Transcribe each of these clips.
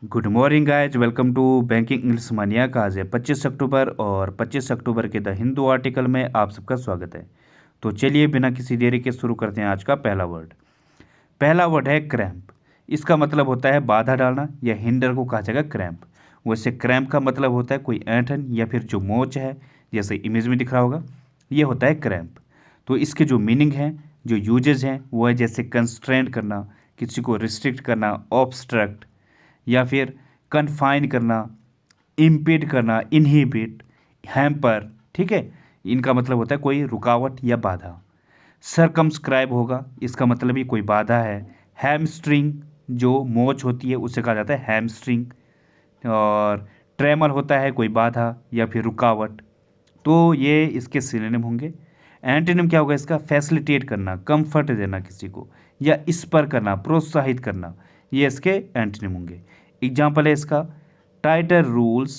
Good morning guys, welcome to banking English mania का। आज है 25 अक्टूबर और 25 अक्टूबर के द हिंदू आर्टिकल में आप सबका स्वागत है। तो चलिए बिना किसी देरी के शुरू करते हैं आज का पहला वर्ड। पहला वर्ड है क्रैम्प। इसका मतलब होता है बाधा डालना या हिंडर को कहा जाएगा क्रैम्प। वैसे क्रैम्प का मतलब होता है कोई ऐंठन या फिर जो मोच है, जैसे इमेज में दिख रहा होगा, ये होता है क्रैम्प। तो इसके जो मीनिंग हैं, जो यूजेज हैं, वो है जैसे कंस्ट्रेंट करना, किसी को रिस्ट्रिक्ट करना, ऑब्स्ट्रक्ट, या फिर कन्फाइन करना, इम्पीड करना, इनहिबिट, हैम्पर। ठीक है, इनका मतलब होता है कोई रुकावट या बाधा। सरकमस्क्राइब होगा, इसका मतलब ही कोई बाधा है। हैमस्ट्रिंग, जो मोच होती है उसे कहा जाता है हैमस्ट्रिंग। और ट्रेमर होता है कोई बाधा या फिर रुकावट। तो ये इसके सिनोनिम होंगे। एंटोनिम क्या होगा इसका? फैसिलिटेट करना, कंफर्ट देना किसी को, या स्पर करना, प्रोत्साहित करना, ये इसके एंटोनिम होंगे। एग्जाम्पल है इसका, टाइटर रूल्स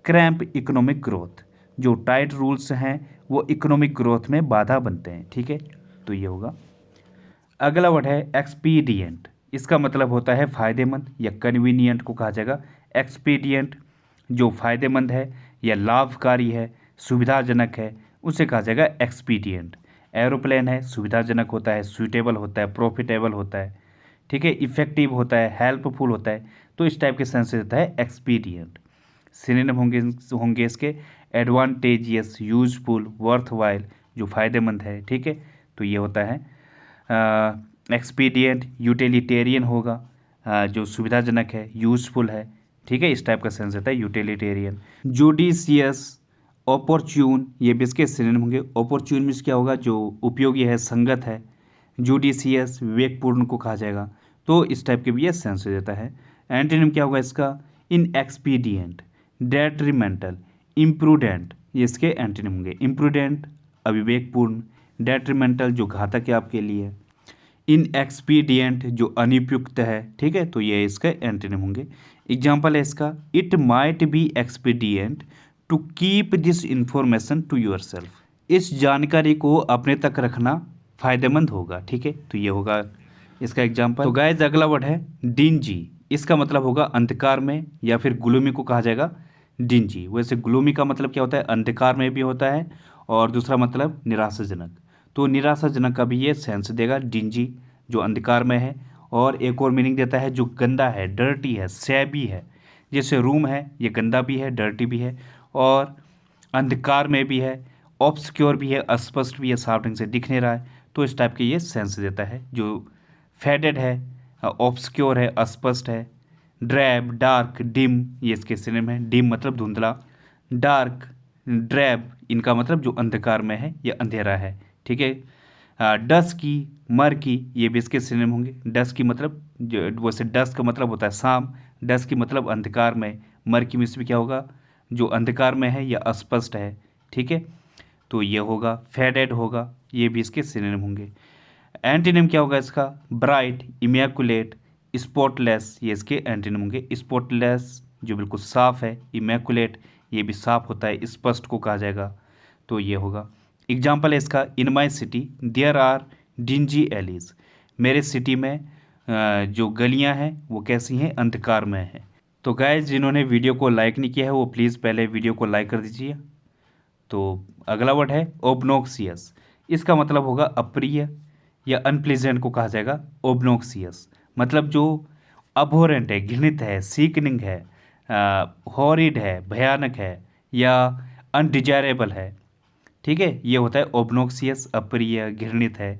क्रैम्प इकोनॉमिक ग्रोथ। जो टाइट रूल्स हैं वो इकोनॉमिक ग्रोथ में बाधा बनते हैं। ठीक है, तो ये होगा। अगला वर्ड है एक्सपीडियंट। इसका मतलब होता है फ़ायदेमंद या कन्वीनियंट को कहा जाएगा एक्सपीडियंट। जो फ़ायदेमंद है या लाभकारी है, सुविधाजनक है, उसे कहा जाएगा एक्सपीडियंट। एरोप्लेन है, सुविधाजनक होता है, सूटेबल होता है, प्रॉफिटेबल होता है। ठीक है, इफेक्टिव होता है, हेल्पफुल होता है। तो इस टाइप के सेंस से होता है एक्सपीडियंट। सिनोनिम होंगे इसके एडवांटेजियस, यूजफुल, वर्थवाइल, जो फ़ायदेमंद है। ठीक है, तो ये होता है एक्सपीडियंट। यूटिलिटेरियन होगा, जो सुविधाजनक है, यूजफुल है। ठीक है, इस टाइप का सेंस होता है यूटिलिटेरियन। जुडिशियस, ऑपरच्यून, ये भी इसके सिनोनिम होंगे। ऑपरच्यून मीन्स क्या होगा? जो उपयोगी है, संगत है। जुडिशियस, विवेकपूर्ण को कहा जाएगा। तो इस टाइप के भी ये सेंस हो जाता है। एंटोनिम क्या होगा इसका? इनएक्सपीडियंट, डेट्रीमेंटल, इम्प्रूडेंट, ये इसके एंटोनिम होंगे। इम्प्रूडेंट अविवेकपूर्ण, डेट्रीमेंटल जो घातक है आपके लिए, इनएक्सपीडियंट जो अनुपयुक्त है। ठीक है, तो ये इसके एंटोनिम होंगे। एग्जाम्पल है इसका, it might be expedient to keep this information to yourself. इस जानकारी को अपने तक रखना फायदेमंद होगा। ठीक है, तो ये होगा इसका एग्जाम्पल। तो गाइस अगला वर्ड है डिंजी। इसका मतलब होगा अंधकार में या फिर ग्लूमी को कहा जाएगा डिंजी। वैसे ग्लूमी का मतलब क्या होता है? अंधकार में भी होता है, और दूसरा मतलब निराशाजनक। तो निराशाजनक का भी ये सेंस देगा डिंजी, जो अंधकार में है। और एक और मीनिंग देता है जो गंदा है, डर्टी है, सैबी है। जैसे रूम है, ये गंदा भी है, डर्टी भी है, और अंधकार में भी है, ऑब्सक्योर भी है, अस्पष्ट भी है, साफ ढंग से दिख नहीं रहा है। तो इस टाइप के ये सेंस देता है। जो फेडेड है, ऑब्सक्योर है, अस्पष्ट है। ड्रैब, डार्क, डिम, ये इसके सिनोनिम है। डिम मतलब धुंधला, डार्क, ड्रैब, इनका मतलब जो अंधकार में है या अंधेरा है। ठीक है, डस्की, मर्की, ये भी इसके सिनोनिम होंगे। डस्की मतलब जो, वैसे डस्क का मतलब होता है शाम, डस्की मतलब अंधकार में, मर्की में इसमें क्या होगा? जो अंधकार में है या अस्पष्ट है। ठीक है, तो ये होगा। फेडेड होगा, ये भी इसके सिनोनिम होंगे। एंटीनिम क्या होगा इसका? ब्राइट, इमैकुलेट, स्पॉटलेस, ये इसके एंटीनिम होंगे। स्पॉटलेस जो बिल्कुल साफ है, इमैकुलेट ये भी साफ होता है, स्पष्ट को कहा जाएगा। तो ये होगा। एग्जाम्पल है इसका, in my city there are dingy alleys. मेरे सिटी में जो गलियां हैं वो कैसी हैं? अंधकार में हैं। तो गाइस जिन्होंने वीडियो को लाइक नहीं किया है वो प्लीज़ पहले वीडियो को लाइक कर दीजिए। तो अगला वर्ड है ओबनोक्सियस। इसका मतलब होगा अप्रिय या अनप्लीजेंट को कहा जाएगा ओबनोक्सियस। मतलब जो अबोरेंट है, घृणित है, सीकनिंग है, हॉरिड है, भयानक है, या अनडिजायरेबल है। ठीक है, ये होता है ओबनोक्सियस, अप्रिय, घृणित है।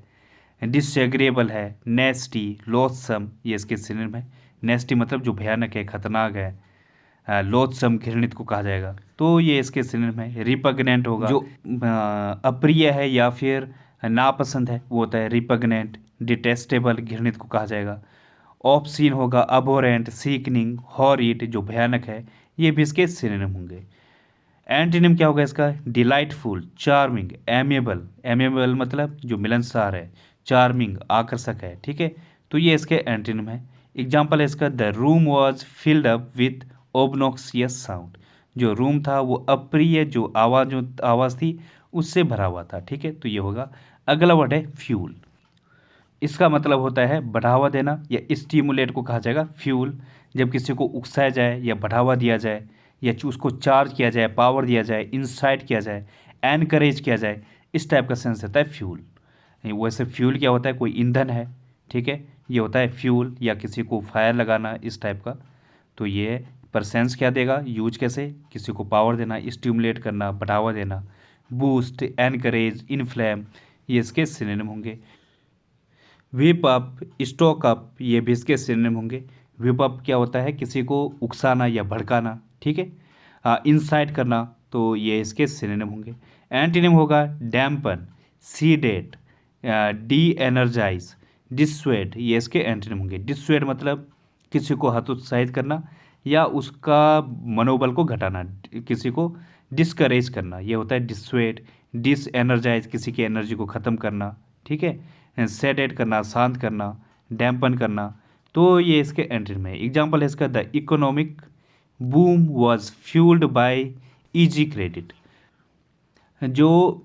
डिसएग्रेबल है, नेस्टी, लोथसम, ये इसके सिनोनिम है। नेस्टी मतलब जो भयानक है, खतरनाक है। लोथसम घृणित को कहा जाएगा। तो ये इसके सिनोनिम है। रिपग्नेंट होगा, जो अप्रिय है या फिर नापसंद है, वो होता है रिपग्नेंट। डिटेस्टेबल घृणित को कहा जाएगा। ऑब्सीन होगा, अबोरेंट, सीकनिंग, हॉरिड जो भयानक है, ये भी इसके सिनोनिम होंगे। एंटीनिम क्या होगा इसका? Delightful, charming, amiable. एमेबल मतलब जो मिलनसार है, चार्मिंग आकर्षक है। ठीक है, तो ये इसके एंटीनिम है। एग्जाम्पल है इसका, the room was filled up with obnoxious sound. जो रूम था वो अप्रिय जो आवाज़ थी उससे भरा हुआ था। ठीक है, तो ये होगा। अगला वर्ड है फ्यूल। इसका मतलब होता है बढ़ावा देना या स्टिमुलेट को कहा जाएगा फ्यूल। जब किसी को उकसाया जाए या बढ़ावा दिया जाए या उसको चार्ज किया जाए, पावर दिया जाए, इंसाइट किया जाए, एनकरेज किया जाए, इस टाइप का सेंस होता है फ्यूल। वैसे फ्यूल क्या होता है, कोई ईंधन है, ठीक है, ये होता है फ्यूल, या किसी को फायर लगाना, इस टाइप का। तो ये पर सेंस क्या देगा, यूज कैसे, किसी को पावर देना, स्टिमुलेट करना, बढ़ावा देना, बूस्ट, एनकरेज, इन्फ्लेम, ये इसके सिनोनिम होंगे। व्हिप अप, स्टोक अप, ये भी इसके सिनोनिम होंगे। व्हिप अप क्या होता है, किसी को उकसाना या भड़काना, ठीक है। इंसाइट करना, तो ये इसके सिनोनिम होंगे। एंटीनिम होगा dampen, sedate, de-energise, dissuade, ये इसके एंटीनिम होंगे। डिस्वेड मतलब किसी को हतोत्साहित करना या उसका मनोबल को घटाना, किसी को डिस्करेज करना, ये होता है डिस्वेड। डिस एनर्जाइज, किसी की एनर्जी को ख़त्म करना, ठीक है। सेडेट करना, शांत करना, डैम्पन करना, तो ये इसके एंटीनिम है। एग्जाम्पल है इसका, the economic boom was fuelled by easy credit. जो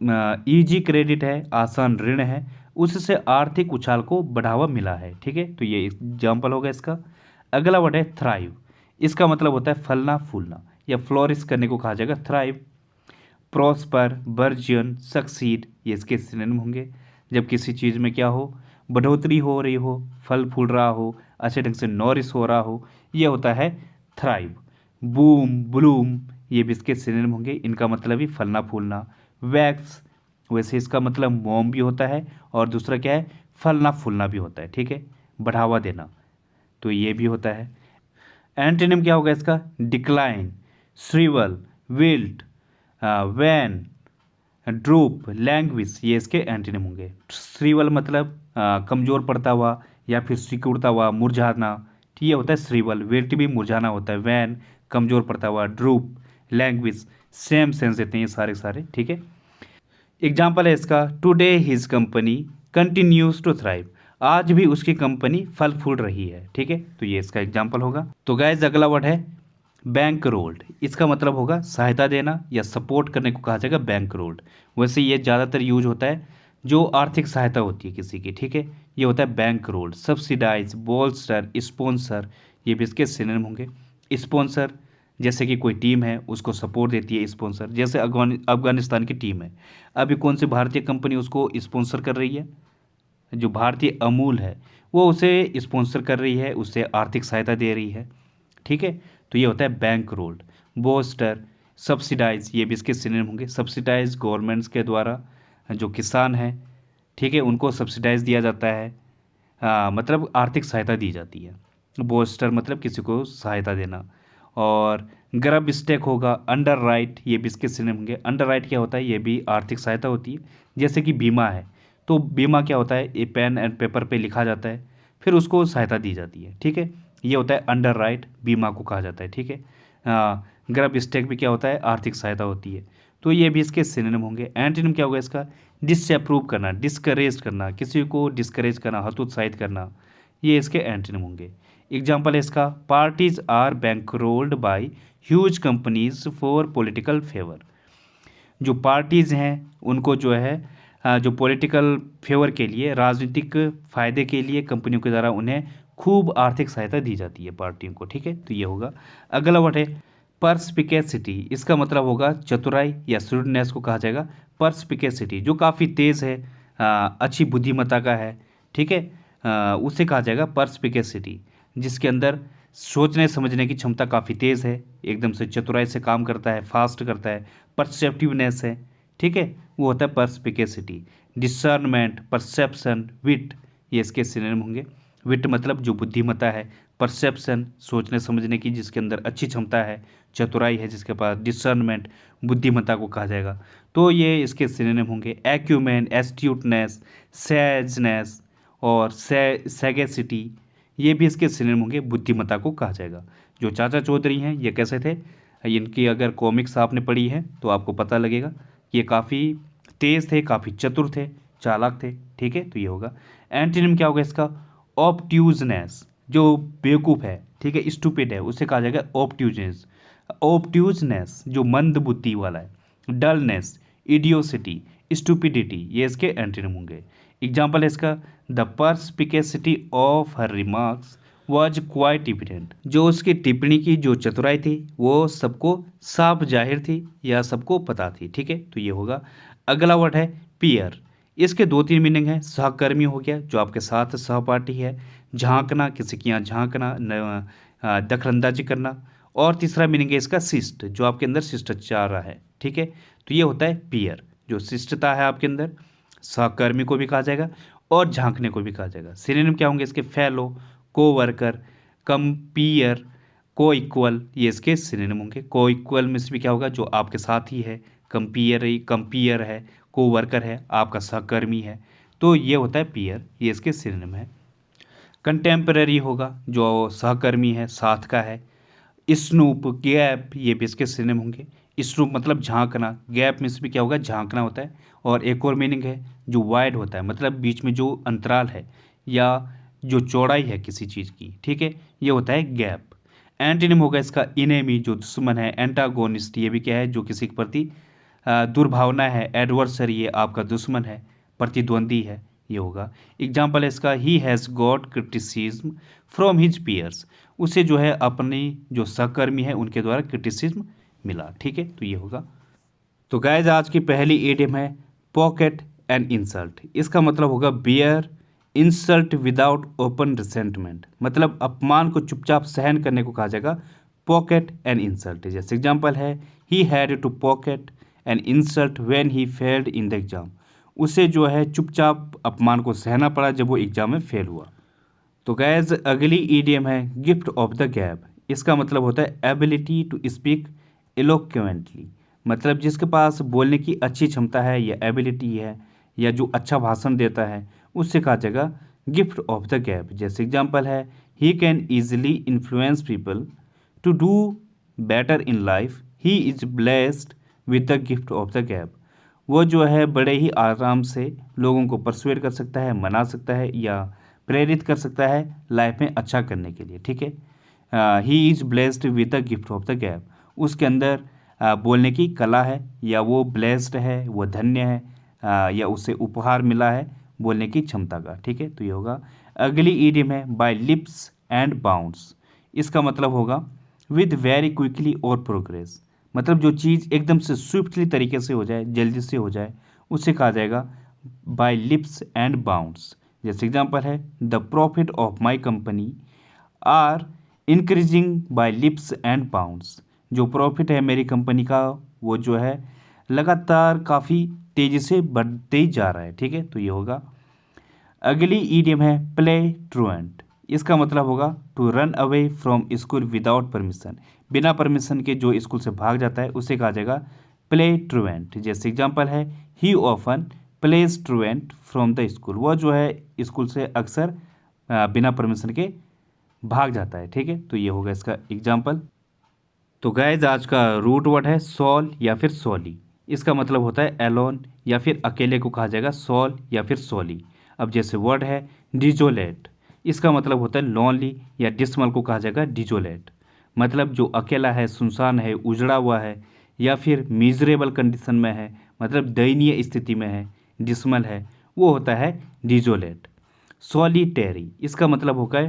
ईजी क्रेडिट है, आसान ऋण है, उससे आर्थिक उछाल को बढ़ावा मिला है, ठीक है। तो ये एग्जाम्पल होगा इसका। अगला वर्ड है थ्राइव, इसका मतलब होता है फलना फूलना या फ्लोरिश करने को कहा जाएगा थ्राइव। प्रॉस्पर, बर्जियन, सक्सीड, ये इसके सिनोनिम होंगे। जब किसी चीज़ में क्या हो, बढ़ोतरी हो रही हो, फल फूल रहा हो, अच्छे ढंग से नॉरिश हो रहा हो, ये होता है थ्राइव। बूम, ब्लूम, ये भी इसके सिनोनिम होंगे, इनका मतलब ही फलना फूलना। वैक्स, वैसे इसका मतलब मोम भी होता है और दूसरा क्या है, फलना फूलना भी होता है, ठीक है, बढ़ावा देना, तो ये भी होता है। एंटीनिम क्या होगा इसका, decline, shrivel, wilt, wane, droop, languish, ये इसके एंटीनिम होंगे। श्रीवल मतलब कमज़ोर पड़ता हुआ या फिर सिकुड़ता हुआ, मुरझाना, ठीक, ये होता है श्रीवल। विल्ट भी मुरझाना होता है। वैन, कमज़ोर पड़ता हुआ। ड्रूप, लैंग्वेज, सेम सेंस देते हैं ये सारे सारे, ठीक है। एग्जाम्पल है इसका, today his company continues to thrive, आज भी उसकी कंपनी फल फूल रही है, ठीक है, तो ये इसका एग्जाम्पल होगा। तो गाइज अगला वर्ड है बैंक रोल्ड, इसका मतलब होगा सहायता देना या सपोर्ट करने को कहा जाएगा बैंक रोल्ड। वैसे ये ज़्यादातर यूज होता है जो आर्थिक सहायता होती है किसी की, ठीक है, ये होता है bankrolled. Subsidise, bolster, sponsor, ये भी इसके सिनोनिम होंगे। स्पॉन्सर जैसे कि कोई टीम है उसको सपोर्ट देती है, स्पॉन्सर, जैसे अफगानिस्तान की टीम है, अभी कौन सी भारतीय कंपनी उसको स्पॉन्सर कर रही है, जो भारतीय अमूल है वो उसे स्पॉन्सर कर रही है, उससे आर्थिक सहायता दे रही है, ठीक है, तो ये होता है बैंक रोल्ड। बोस्टर, सब्सिडाइज, ये भी इसके सिनोनिम होंगे। सब्सिडाइज गवर्नमेंट्स के द्वारा जो किसान हैं, ठीक है, उनको सब्सिडाइज दिया जाता है, मतलब आर्थिक सहायता दी जाती है। बोस्टर मतलब किसी को सहायता देना। और ग्रब स्टेक होगा। अंडर राइट, ये भी इसके सिनोनिम होंगे। अंडर राइट क्या होता है, ये भी आर्थिक सहायता होती है, जैसे कि बीमा है, तो बीमा क्या होता है, ये पेन एंड पेपर पे लिखा जाता है, फिर उसको सहायता दी जाती है, ठीक है, ये होता है अंडर राइट, बीमा को कहा जाता है, ठीक है। ग्रब स्टेक भी क्या होता है, आर्थिक सहायता होती है, तो ये भी इसके सिनोनिम होंगे। एंटीनिम क्या होगा इसका, डिसअप्रूव करना, डिस्करेज करना, किसी को डिस्करेज करना, हतोत्साहित करना, ये इसके एंटीनिम होंगे। एग्जाम्पल है इसका, parties are bankrolled by huge companies for political favour. जो पार्टीज़ हैं उनको जो है जो पॉलिटिकल फेवर के लिए, राजनीतिक फ़ायदे के लिए कंपनियों के द्वारा उन्हें खूब आर्थिक सहायता दी जाती है पार्टियों को, ठीक है, तो ये होगा। अगला वर्ड है परस्पिकेसिटी, इसका मतलब होगा चतुराई या श्रूडनेस को कहा जाएगा। परस्पिकेसिटी जो काफ़ी तेज़ है, अच्छी बुद्धिमत्ता का है, ठीक है, उसे कहा जाएगा परस्पिकेसिटी, जिसके अंदर सोचने समझने की क्षमता काफ़ी तेज़ है, एकदम से चतुराई से काम करता है, फास्ट करता है, परसेप्टिवनेस है, ठीक है, वो होता है परस्पिकेसिटी। डिसर्नमेंट, परसेप्शन, विट, ये इसके सिनोनिम होंगे। विट मतलब जो बुद्धिमत्ता है, परसेप्शन सोचने समझने की जिसके अंदर अच्छी क्षमता है, चतुराई है जिसके पास, डिसर्नमेंट बुद्धिमत्ता को कहा जाएगा, तो ये इसके सिनोनिम होंगे। एक्यूमेन, एस्ट्यूटनेस, सैजनेस और सैगेसिटी, ये भी इसके सिनोनिम होंगे, बुद्धिमत्ता को कहा जाएगा। जो चाचा चौधरी हैं ये कैसे थे, इनकी अगर कॉमिक्स आपने पढ़ी है तो आपको पता लगेगा कि ये काफ़ी तेज़ थे, काफ़ी चतुर थे, चालाक थे, ठीक है, तो ये होगा। एंटीनिम क्या होगा इसका, ऑब्ट्यूजनेस, जो बेवकूफ़ है, ठीक है, स्टूपिड है, उसे कहा जाएगा ऑब्ट्यूजनेस। ऑब्ट्यूजनेस जो मंद बुद्धि वाला है। डलनेस, इडियोसिटी, स्टूपिडिटी, ये इसके एंटीनिम होंगे। एग्जाम्पल है इसका, the perspicacity of her remarks was quite evident, जो उसकी टिप्पणी की जो चतुराई थी वो सबको साफ जाहिर थी या सबको पता थी। ठीक है, तो ये होगा। अगला वर्ड है पीयर। इसके दो तीन मीनिंग है। सहकर्मी हो गया, जो आपके साथ सहपाठी है। झांकना, किसी के यहाँ झांकना, दखलंदाजी करना। और तीसरा मीनिंग है इसका शिष्ट, जो आपके अंदर शिष्टाचार है। ठीक है, तो ये होता है पीयर, जो शिष्टता है आपके अंदर। सहकर्मी को भी कहा जाएगा और झांकने को भी कहा जाएगा। सिनोनिम क्या होंगे इसके? फेलो, को वर्कर, कंपीयर, को इक्वल, ये इसके सिनोनिम होंगे। को इक्वल में से भी क्या होगा? जो आपके साथ ही है। कंपीयर है, को वर्कर है, आपका सहकर्मी है। तो ये होता है पीयर, ये इसके सिनोनिम है। कंटेम्पररी होगा, जो सहकर्मी है, साथ का है। स्नूप, गैप, ये भी इसके सिनोनिम होंगे। स्नूप मतलब झांकना, गैप में से भी क्या होगा? झांकना होता है। और एक और मीनिंग है जो वाइड होता है, मतलब बीच में जो अंतराल है या जो चौड़ाई है किसी चीज़ की। ठीक है, ये होता है गैप। एंटीनिम होगा इसका इनेमी, जो दुश्मन है। एंटागोनिस्ट, ये भी क्या है? जो किसी के प्रति दुर्भावना है। एडवर्सरी, ये आपका दुश्मन है, प्रतिद्वंदी है, ये होगा। एग्जाम्पल है इसका, he has got criticism from his peers, उसे जो है अपनी जो सहकर्मी है उनके द्वारा क्रिटिसिज्म मिला। ठीक है, तो ये होगा। तो गाइज आज की पहली इडियम है पॉकेट एंड इंसल्ट। इसका मतलब होगा bear insult without open resentment, मतलब अपमान को चुपचाप सहन करने को कहा जाएगा पॉकेट एंड इंसल्ट। जैसे एग्जाम्पल है, he had to pocket and insult when he failed in the exam, उसे जो है चुपचाप अपमान को सहना पड़ा जब वो एग्जाम में फेल हुआ। तो गैज अगली ईडियम है गिफ्ट ऑफ द गैब। इसका मतलब होता है एबिलिटी टू स्पीक इलोक्वेंटली, मतलब जिसके पास बोलने की अच्छी क्षमता है या एबिलिटी है या जो अच्छा भाषण देता है, उससे कहा जाएगा गिफ्ट ऑफ द गैब। जैसे एग्जांपल है, he can easily influence people to do better in life, he is blessed with the gift of the gab, वो जो है बड़े ही आराम से लोगों को परसुएड कर सकता है, मना सकता है या प्रेरित कर सकता है लाइफ में अच्छा करने के लिए। ठीक है, he is blessed with the gift of the gap, उसके अंदर बोलने की कला है या वो ब्लेस्ड है, वो धन्य है, या उसे उपहार मिला है बोलने की क्षमता का। ठीक है, तो ये होगा। अगली ईडियम है बाय लिप्स एंड बाउंड्स। इसका मतलब होगा विद वेरी क्विकली और प्रोग्रेस, मतलब जो चीज़ एकदम से स्विफ्टली तरीके से हो जाए, जल्दी से हो जाए, उसे कहा जाएगा बाय लिप्स एंड बाउंड्स। जैसे एग्जांपल है, the profit of my company are increasing by leaps and bounds, जो प्रॉफिट है मेरी कंपनी का वो जो है लगातार काफ़ी तेज़ी से बढ़ते ही जा रहा है। ठीक है, तो ये होगा। अगली ईडियम है प्ले ट्रुएंट। इसका मतलब होगा to run away from school without permission, बिना परमिशन के जो स्कूल से भाग जाता है उसे कहा जाएगा प्ले ट्रुएंट। जैसे एग्जांपल है, he often plays truant from the school, वह जो है स्कूल से अक्सर बिना परमिशन के भाग जाता है। ठीक है, तो ये होगा इसका एग्जांपल। तो गाइज आज का रूट वर्ड है सॉल या फिर सॉली। इसका मतलब होता है एलोन या फिर अकेले को कहा जाएगा सॉल या फिर सॉली। अब जैसे वर्ड है डिजोलेट, इसका मतलब होता है लॉनली या डिसमल को कहा जाएगा डिजोलेट, मतलब जो अकेला है, सुनसान है, उजड़ा हुआ है या फिर मिजरेबल कंडीशन में है, मतलब दयनीय स्थिति में है, डिसमल है, वो होता है डिजोलेट। सॉलिटेरी, इसका मतलब होगा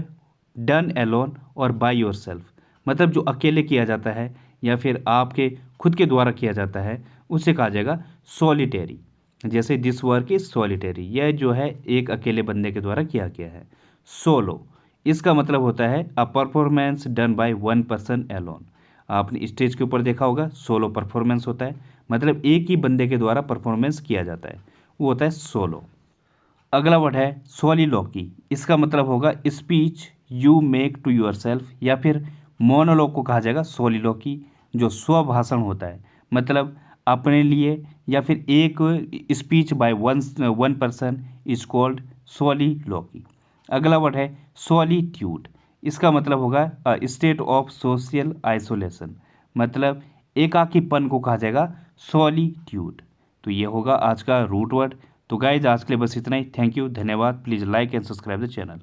डन एलोन और बाय योरसेल्फ, मतलब जो अकेले किया जाता है या फिर आपके खुद के द्वारा किया जाता है उसे कहा जाएगा सॉलिटेरी। जैसे दिस वर्क इज सॉलिटेरी, यह जो है एक अकेले बंदे के द्वारा किया गया है। सोलो, इसका मतलब होता है a performance done by one person alone. आपने स्टेज के ऊपर देखा होगा सोलो परफॉर्मेंस होता है, मतलब एक ही बंदे के द्वारा परफॉर्मेंस किया जाता है, वो होता है सोलो। अगला वर्ड है सोलिलोकी। इसका मतलब होगा speech you make to yourself या फिर मोनोलॉग को कहा जाएगा सोलिलोकी, जो स्वभाषण होता है, मतलब अपने लिए या फिर एक speech by one person is called soliloquy. अगला वर्ड है सॉलिट्यूड। इसका मतलब होगा स्टेट ऑफ सोशल आइसोलेशन, मतलब एकाकीपन को कहा जाएगा सॉलिट्यूड। तो ये होगा आज का रूट वर्ड। तो गाइज आज के लिए बस इतना ही। थैंक यू, धन्यवाद। Please like and subscribe the channel.